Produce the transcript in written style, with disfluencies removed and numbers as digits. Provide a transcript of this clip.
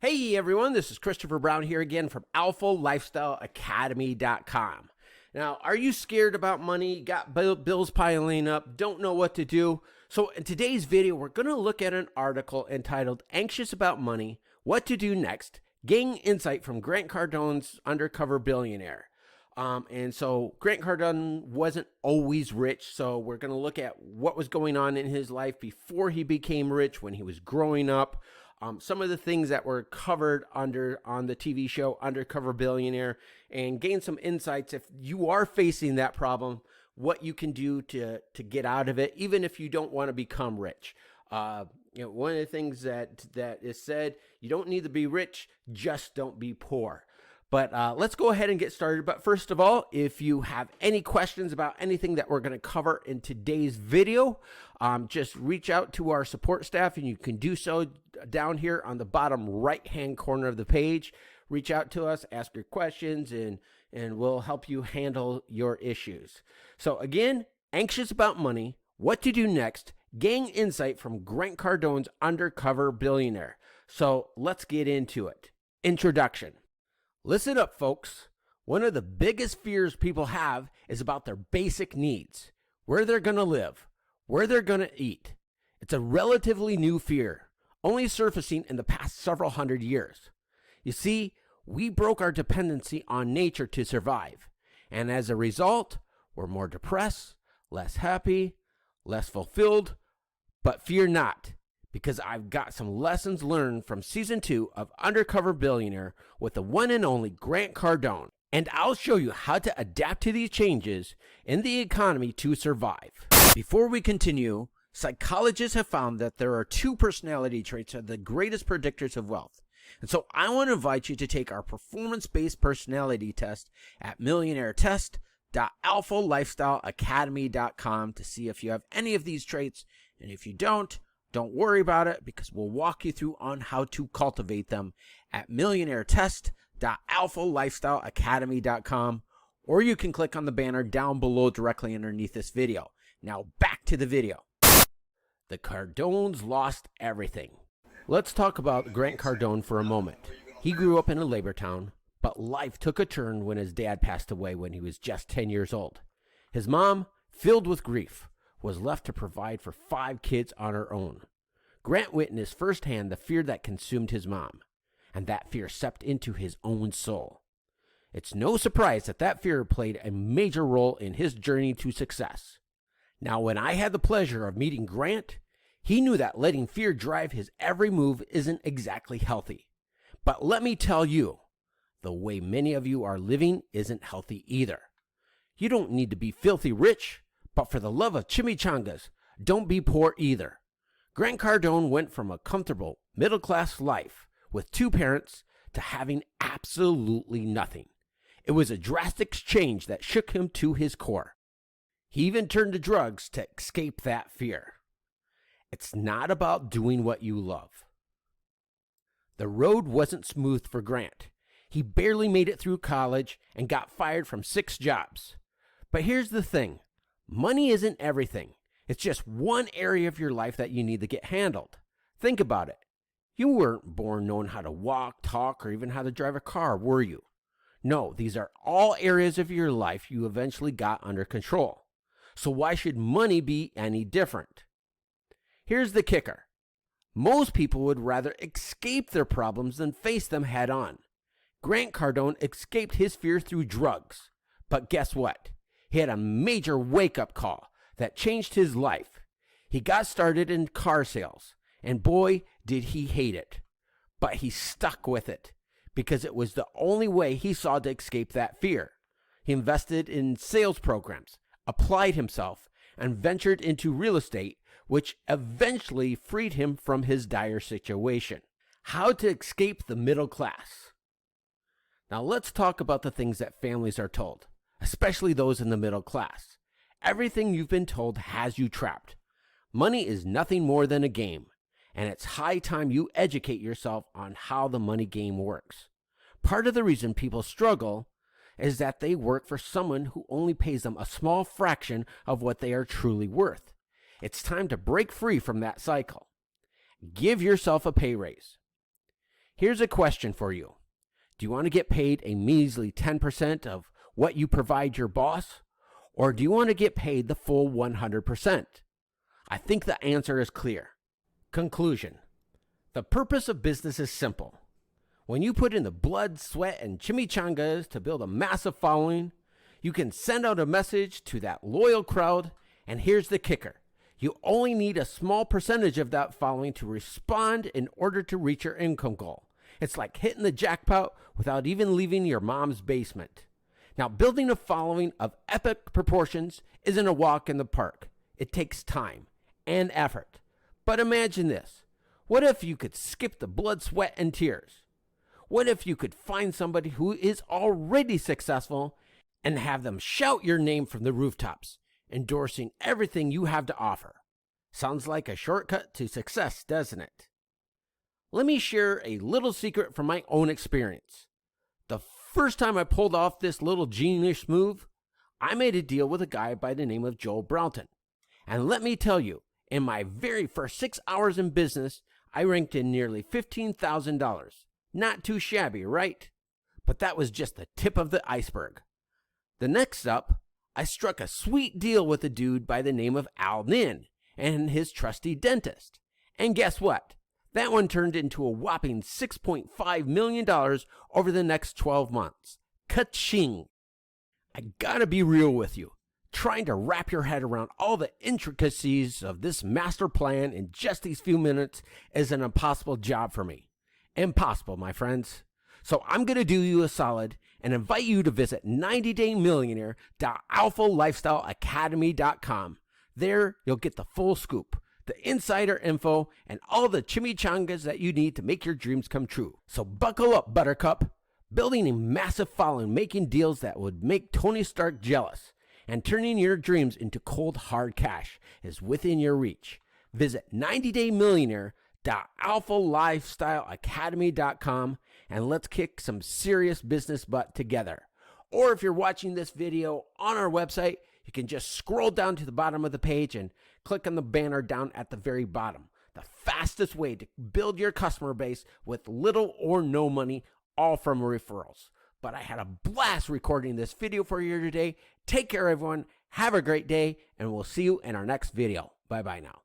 Hey everyone, this is Christopher Brown here again from alphalifestyleacademy.com. Now, are you scared about money? Got bills piling up? Don't know what to do? So in today's video, we're going to look at an article entitled Anxious About Money, What to Do Next, Gain Insight from Grant Cardone's Undercover Billionaire. And so Grant Cardone wasn't always rich, so we're going to look at what was going on in his life before he became rich, when he was growing up. Some of the things that were covered on the TV show Undercover Billionaire, and gain some insights if you are facing that problem, what you can do to get out of it, even if you don't want to become rich. One of the things that is said, you don't need to be rich, just don't be poor. But let's go ahead and get started. But first of all, if you have any questions about anything that we're going to cover in today's video, just reach out to our support staff, and you can do so down here on the bottom right-hand corner of the page. Reach out to us, ask your questions, and we'll help you handle your issues. So again, anxious about money, what to do next, gain insight from Grant Cardone's Undercover Billionaire. So let's get into it. Introduction. Listen up, folks. One of the biggest fears people have is about their basic needs, where they're going to live, where they're going to eat. It's a relatively new fear, only surfacing in the past several hundred years. You see, we broke our dependency on nature to survive, and as a result, we're more depressed, less happy, less fulfilled. But fear not, because I've got some lessons learned from season 2 of Undercover Billionaire with the one and only Grant Cardone. And I'll show you how to adapt to these changes in the economy to survive. Before we continue, psychologists have found that there are 2 personality traits that are the greatest predictors of wealth. And so I want to invite you to take our performance-based personality test at millionairetest.alphalifestyleacademy.com to see if you have any of these traits. And if you don't worry about it, because we'll walk you through on how to cultivate them at millionairetest.alphalifestyleacademy.com, or you can click on the banner down below directly underneath this video. Now back to the video. The Cardones lost everything. Let's talk about Grant Cardone for a moment. He grew up in a labor town, but life took a turn when his dad passed away when he was just 10 years old. His mom, filled with grief, was left to provide for 5 kids on her own. Grant witnessed firsthand the fear that consumed his mom, and that fear seeped into his own soul. It's no surprise that fear played a major role in his journey to success. Now, when I had the pleasure of meeting Grant, he knew that letting fear drive his every move isn't exactly healthy. But let me tell you, the way many of you are living isn't healthy either. You don't need to be filthy rich, but for the love of chimichangas, don't be poor either. Grant Cardone went from a comfortable middle-class life with 2 parents to having absolutely nothing. It was a drastic change that shook him to his core. He even turned to drugs to escape that fear. It's not about doing what you love. The road wasn't smooth for Grant. He barely made it through college and got fired from 6 jobs. But here's the thing. Money isn't everything. It's just one area of your life that you need to get handled. Think about it. You weren't born knowing how to walk, talk, or even how to drive a car, were you? No, these are all areas of your life you eventually got under control. So why should money be any different? Here's the kicker. Most people would rather escape their problems than face them head on. Grant Cardone escaped his fear through drugs. But guess what? He had a major wake-up call that changed his life. He got started in car sales, and boy, did he hate it. But he stuck with it, because it was the only way he saw to escape that fear. He invested in sales programs, applied himself, and ventured into real estate, which eventually freed him from his dire situation. How to escape the middle class. Now let's talk about the things that families are told, especially those in the middle class. Everything you've been told has you trapped. Money is nothing more than a game, and it's high time you educate yourself on how the money game works. Part of the reason people struggle is that they work for someone who only pays them a small fraction of what they are truly worth. It's time to break free from that cycle. Give yourself a pay raise. Here's a question for you. Do you want to get paid a measly 10% of what you provide your boss? Or do you want to get paid the full 100%? I think the answer is clear. Conclusion. The purpose of business is simple. When you put in the blood, sweat, and chimichangas to build a massive following, you can send out a message to that loyal crowd, and here's the kicker. You only need a small percentage of that following to respond in order to reach your income goal. It's like hitting the jackpot without even leaving your mom's basement. Now, building a following of epic proportions isn't a walk in the park. It takes time and effort. But imagine this. What if you could skip the blood, sweat, and tears? What if you could find somebody who is already successful and have them shout your name from the rooftops, endorsing everything you have to offer? Sounds like a shortcut to success, doesn't it? Let me share a little secret from my own experience. The first time I pulled off this little genius move, I made a deal with a guy by the name of Joel Brownton. And let me tell you, in my very first 6 hours in business, I ranked in nearly $15,000. Not too shabby, right? But that was just the tip of the iceberg. The next up, I struck a sweet deal with a dude by the name of Al Nin and his trusty dentist. And guess what? That one turned into a whopping $6.5 million over the next 12 months. Ka-ching! I gotta be real with you. Trying to wrap your head around all the intricacies of this master plan in just these few minutes is an impossible job for me. Impossible, my friends. So I'm going to do you a solid and invite you to visit 90daymillionaire.alphalifestyleacademy.com. There, you'll get the full scoop, the insider info, and all the chimichangas that you need to make your dreams come true. So buckle up, Buttercup. Building a massive following, making deals that would make Tony Stark jealous, and turning your dreams into cold, hard cash is within your reach. Visit 90daymillionaire.alphalifestyleacademy.com and let's kick some serious business butt together. Or if you're watching this video on our website, you can just scroll down to the bottom of the page and click on the banner down at the very bottom. The fastest way to build your customer base with little or no money, all from referrals. But I had a blast recording this video for you today. Take care, everyone. Have a great day, and we'll see you in our next video. Bye-bye now.